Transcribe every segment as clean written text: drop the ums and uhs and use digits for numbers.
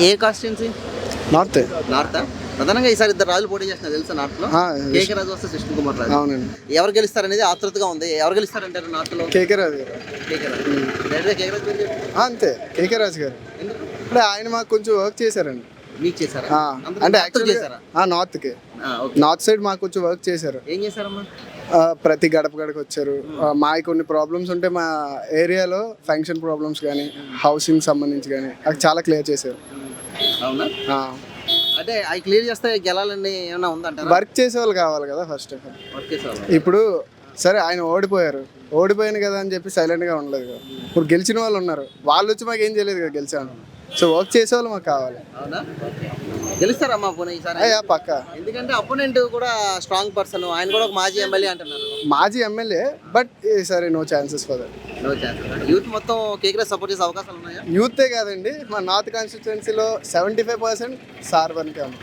ఏ constituency? North. North. ప్రధానంగా ఈసారి ఇద్దరు రాజులు పోటీ చేస్తున్నారు తెలుసా నార్త్ లో? కేకే రాజు వస్తే కృష్ణ కుమార్ రాజు. అవునండి. ఎవరు గెలుస్తారనేది ఆతృతగా ఉంది. ఎవరు గెలుస్తారంటారు నార్త్ లో? కేకే రాజు గారు. కేకే రాజు. డైరెక్ట్గా కేకే రాజు పేరు చెప్పు. అంతే, కేకే రాజు గారు. ఎందుకు? అంటే ఆయన మాకు కొంచెం వర్క్ చేశారండి. మీకు చేశారా? అంటే యాక్చువల్ చేశారా? నార్త్కి, ఓకే. నార్త్ సైడ్ మాకు కొంచెం వర్క్ చేశారు. ఏం చేశారమ్మా? ప్రతి గడప గడకు వచ్చారు. మాకు కొన్ని ప్రాబ్లమ్స్ ఉంటే మా ఏరియాలో ఫంక్షన్ ప్రాబ్లమ్స్ కానీ హౌసింగ్ సంబంధించి కానీ అది చాలా క్లియర్ చేశారు. అవునా? అంటే అవి క్లియర్ చేస్తే గెలాలని ఏమైనా ఉందంటారా? వర్క్ చేసే వాళ్ళు కావాలి కదా ఫస్ట్ ఆఫ్ ఆల్. వర్క్ చేసేవాళ్ళు. ఇప్పుడు సరే ఆయన ఓడిపోయాను కదా అని చెప్పి సైలెంట్గా ఉండలేదు కదా. ఇప్పుడు గెలిచిన వాళ్ళు ఉన్నారు, వాళ్ళు వచ్చి మాకు ఏం చేయలేదు కదా గెలిచాను. సో వర్క్ చేసే వాళ్ళు మాకు కావాలి. అవునా? గెలుస్తారమ్మా పోనీ ఈసారి? పక్క. ఎందుకంటే అపోనెంట్ కూడా స్ట్రాంగ్ పర్సన్, ఆయన కూడా ఒక మాజీ ఎమ్మెల్యే అంటున్నారు. మాజీ ఎమ్మెల్యే, బట్ సరే no chances for that. No chances. Youth మొత్తం కేకే సపోర్ట్ చేసే అవకాశాలు ఉన్నాయా? యూతే కాదండి, మా నార్త్ కాన్స్టిట్యున్సీలో 75% సార్వన్కే ఉంది.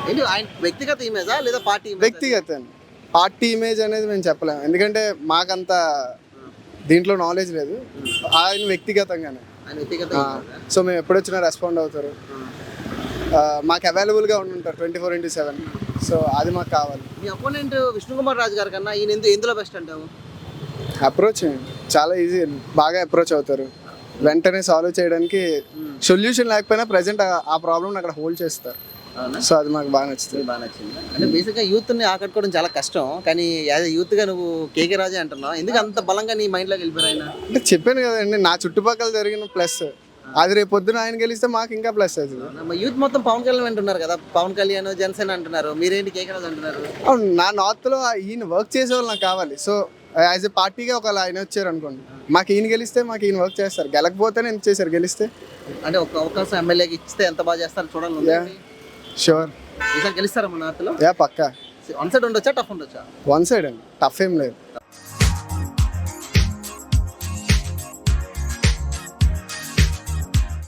ఏంటి ఆయన వ్యక్తిగత ఇమేజా లేదా పార్టీ? వ్యక్తిగత అండి. పార్టీ ఇమేజ్ అనేది మేము చెప్పలేము, ఎందుకంటే మాకంత దీంట్లో నాలెడ్జ్ లేదు. ఆయన వ్యక్తిగతంగానే. సో మేము ఎప్పుడొచ్చినా రెస్పాండ్ అవుతారు, మాకు అవైలబుల్గా ఉంటారు 24/7. సో అది మాకు కావాలి. మీ అపోనెంట్ విష్ణు కుమార్ రాజు గారి కన్నా ఈయన ఎందులో బెస్ట్ అంటావు? అప్రోచ్ చాలా ఈజీ, బాగా అప్రోచ్ అవుతారు, వెంటనే సాల్వ్ చేయడానికి. సొల్యూషన్ లేకపోయినా ప్రజెంట్ ఆ ప్రాబ్లమ్ అక్కడ హోల్డ్ చేస్తారు. సో అది మాకు బాగా నచ్చుతుంది. బాగా నచ్చింది. అంటే బేసిక్గా యూత్ని ఆకట్టుకోవడం చాలా కష్టం, కానీ యాజ్ యూత్గా నువ్వు కేకే రాజే అంటున్నావు. ఎందుకు అంత బలంగా నీ మైండ్లోకి వెళ్ళిపోయారు ఆయన? అంటే చెప్పాను కదండి, నా చుట్టుపక్కల జరిగిన ప్లస్ అది రేపు పొద్దున ఆయన గెలిస్తే మాకు ఇంకా ప్లస్ అవుతుంది. యూత్ మొత్తం పవన్ కళ్యాణ్ అంటున్నారు కదా, పవన్ కళ్యాణ్ జనసేన అంటున్నారు, మీరేంటి కేకే రాజు అంటున్నారు? అవును, నా నార్త్లో ఈయన వర్క్ చేసే వాళ్ళు నాకు కావాలి. సో యాజ్ ఎ పార్టీగా ఒకవేళ ఆయన వచ్చారు అనుకోండి, మాకు ఈయన గెలిస్తే మాకు ఈయన వర్క్ చేస్తారు. గెలకపోతేనే ఎంత చేశారు, గెలిస్తే అంటే ఒక అవకాశం ఎమ్మెల్యేకి ఇస్తే ఎంత బాగా చేస్తారు చూడాలి. షూర్. ఈసారి గెలుస్తారా మన నార్త్లో? పక్కా. వన్ సైడ్ ఉండొచ్చా, టఫ్ ఉండొచ్చా? వన్ సైడ్ అండి, టఫ్ ఏం లేదు.